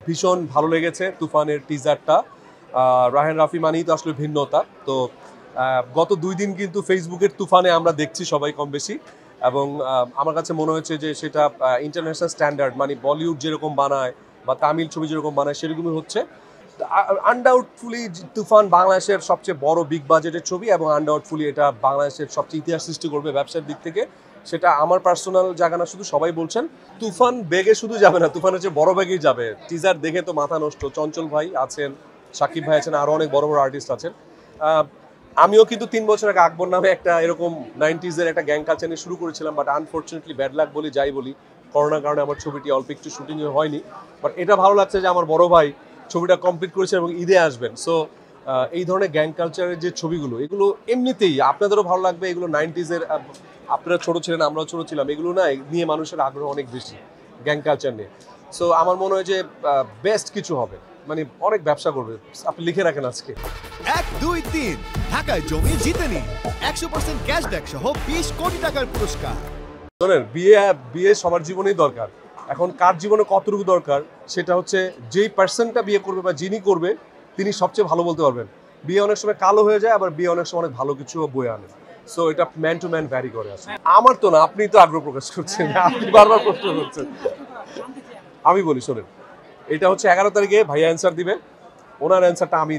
ভীষণ ভালো লেগেছে তুফানের টিজারটা। রায়হান রাফি মানেই তো আসলে ভিন্নতা। তো গত 2 দিন কিন্তু ফেসবুকের তুফানে আমরা দেখছি সবাই কম বেশি, এবং আমার কাছে মনে হচ্ছে যে সেটা ইন্টারন্যাশনাল স্ট্যান্ডার্ড, মানে বলিউড যেরকম বানায় বা তামিল ছবি যেরকম বানায় সেরকমই হচ্ছে। আনডাউটফুলি তুফান বাংলাদেশের সবচেয়ে বড় বিগ বাজেটের ছবি, এবং আনডাউটফুলি এটা বাংলাদেশের সবচেয়ে ইতিহাস সৃষ্টি করবে ব্যবসার দিক থেকে। সেটা আমার পার্সোনাল জায়গা না, শুধু সবাই বলছেন। তুফান বেগে শুধু যাবে না, তুফান হচ্ছে বড় বেগেই যাবে। টিজার দেখে তো মাথা নষ্ট। চঞ্চল ভাই আছেন, সাকিব ভাই আছেন, আরও অনেক বড় বড় আর্টিস্ট আছেন। আমিও কিন্তু 3 বছর আগে আকবর নামে একটা এরকম 90s-এর একটা গ্যাং কালচার নিয়ে শুরু করেছিলাম, বাট আনফর্চুনেটলি ব্যাড লাক বলি যাই বলি, করোনার কারণে আমার ছবিটি অল্প একটু শুটিং হয়নি। বাট এটা ভালো লাগছে যে আমার বড় ভাই ছবিটা কমপ্লিট করেছে এবং ঈদে আসবেন। সো এই ধরনের গ্যাং কালচারের যে ছবিগুলো, এগুলো এমনিতেই আপনাদেরও ভালো লাগবে। এগুলো 90s-এর, আপনারা ছোট ছিলেন, আমরাও ছোট ছিলাম, এগুলো না নিয়ে মানুষের আগ্রহ অনেক বেশি, গ্যাং কালচার নিয়ে। সো আমার মনে হয় যে বেস্ট কিছু হবে, মানে অনেক ব্যবসা করবে। আপনি লিখে রাখেন আজকে 1, 2, 3 ঢাকায় জমি জিতে নিন 100% ক্যাশব্যাক সহ 20 কোটি টাকার পুরস্কার। শোনেন, বিয়ে সবার জীবনেই দরকার। এখন কার জীবনে কতটুকু দরকার সেটা হচ্ছে যেই পার্সনটা বিয়ে করবে বা যিনি করবে তিনি সবচেয়ে ভালো বলতে পারবেন। বিয়ে অনেক সময় কালো হয়ে যায়, আবার বিয়ে অনেক সময় অনেক ভালো কিছু বয়ে আনে। সো এটা ম্যান টু ম্যান ভ্যারি করে আসে। আমার তো না, আপনি তো আগ্রহ প্রকাশ করছেন, আপনি বারবার প্রশ্ন করছেন। আমি বলি শোনেন, এটা হচ্ছে 11 তারিখে ভাইয়া অ্যান্সার দিবে। ওনার অ্যান্সারটা আমি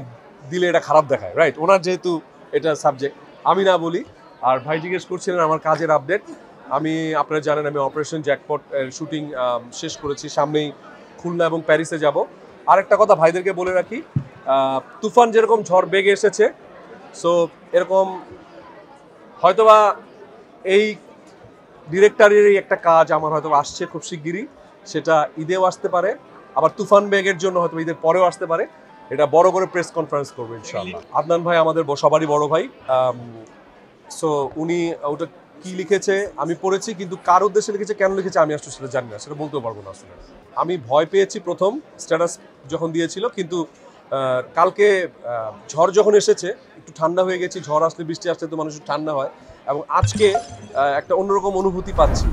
দিলে এটা খারাপ দেখায়, রাইট? ওনার যেহেতু এটা সাবজেক্ট, আমি না বলি। আর ভাই জিজ্ঞেস করছিলেন আমার কাজের আপডেট। আপনারা জানেন আমি অপারেশন জ্যাকপট শুটিং শেষ করেছি। সামনেই খুলনা এবং প্যারিসে যাব। আরেকটা কথা ভাইদেরকে বলে রাখি, তুফান যেরকম ঝড় বেগে এসেছে, সো এরকম হয়তোবা এই ডিরেক্টরেরই একটা কাজ আমার হয়তো আসছে খুব শিগগিরই। সেটা ঈদেও আসতে পারে, আবার তুফান বেগের জন্য হয়তো ঈদের পরেও আসতে পারে। এটা বড় করে প্রেস কনফারেন্স করবো ইনশাআল্লাহ। আদনান ভাই আমাদের সবারই বড় ভাই। সো উনি ওটা কি লিখেছে আমি পড়েছি, কিন্তু কার উদ্দেশ্যে লিখেছে, কেন লিখেছে আমি আসলে সেটা জানি না, সেটা বলতেও পারবো না আসলে। আমি ভয় পেয়েছি প্রথম স্ট্যাটাস যখন দিয়েছিল, কিন্তু কালকে ঝড় যখন এসেছে একটু ঠান্ডা হয়ে গেছি। ঝড় আসলে, বৃষ্টি আসলে তো মানুষ ঠান্ডা হয়, এবং আজকে একটা অন্যরকম অনুভূতি পাচ্ছি।